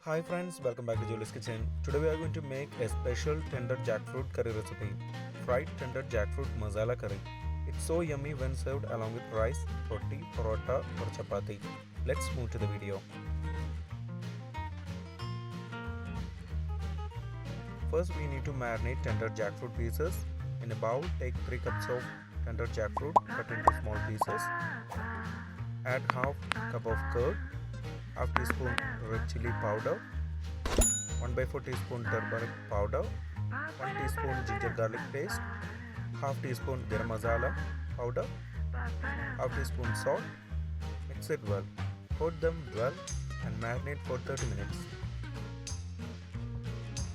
Hi friends, welcome back to Jolys kitchen. Today we are going to make a special tender jackfruit curry recipe. Fried tender jackfruit masala curry. It's so yummy when served along with rice, rotti, porotta or chappathi. Let's move to the video. First we need to marinate tender jackfruit pieces. In a bowl, take 3 cups of tender jackfruit cut into small pieces. Add half cup of curd, half teaspoon red chilli powder, 1/4 teaspoon turmeric powder, 1 teaspoon ginger garlic paste, half teaspoon Garam Masala powder, half teaspoon salt. Mix it well. Coat them well and marinate for 30 minutes.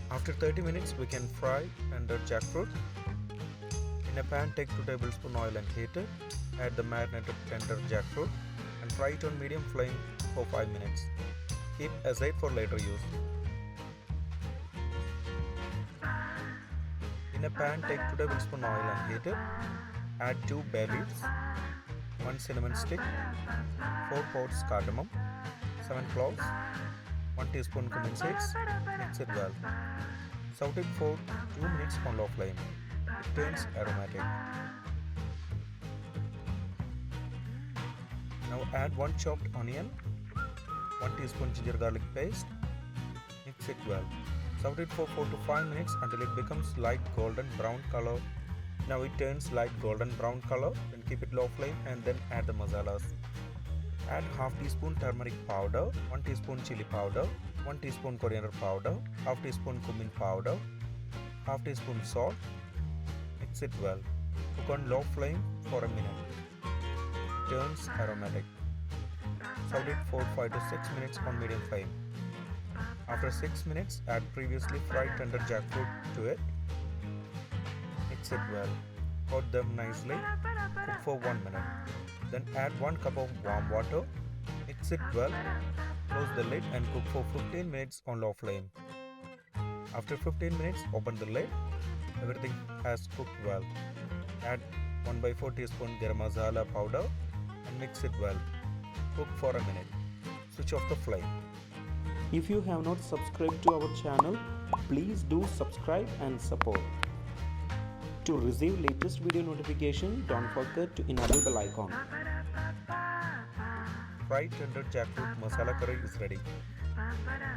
After 30 minutes, we can fry tender jackfruit. In a pan, take 2 tablespoons oil and heat it. Add the marinated tender jackfruit and fry it on medium flame for 5 minutes. Keep aside for later use. In a pan, take 2 tablespoons oil and heat it. Add 2 bay leaves, 1 cinnamon stick, 4 pods cardamom, 7 cloves, 1 teaspoon cumin seeds. Mix it well. Saute it for 2 minutes on low flame. It turns aromatic. Now add 1 chopped onion, 1 teaspoon ginger garlic paste. Mix it well. Saute it for 4 to 5 minutes until it becomes light golden brown color. Now it turns light golden brown color. Then keep it low flame and then add the masalas. Add half teaspoon turmeric powder, 1 teaspoon chilli powder, 1 teaspoon coriander powder, half teaspoon cumin powder, half teaspoon salt. Mix it well. Cook on low flame for a minute. Turns aromatic. Saute it for 5 to 6 minutes on medium flame. After 6 minutes, add previously fried tender jackfruit to it. Mix it well. Coat them nicely. Cook for 1 minute. Then add 1 cup of warm water. Mix it well. Close the lid and cook for 15 minutes on low flame. After 15 minutes, open the lid. Everything has cooked well. Add 1/4 teaspoon Garam Masala powder and mix it well. Cook for a minute. Switch off the flame. If you have not subscribed to our channel, please do subscribe and support. To receive latest video notification, don't forget to enable bell icon. Fried tender jackfruit masala curry is ready.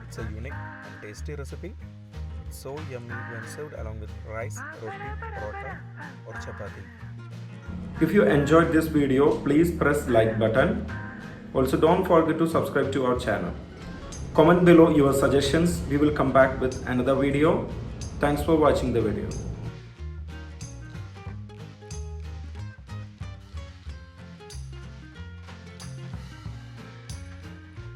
It's a unique and tasty recipe. It's so yummy when served along with rice, roti, porotta or chappathi. If you enjoyed this video, please press like button. Also don't forget to subscribe to our channel. Comment below your suggestions. We will come back with another video. Thanks for watching the video.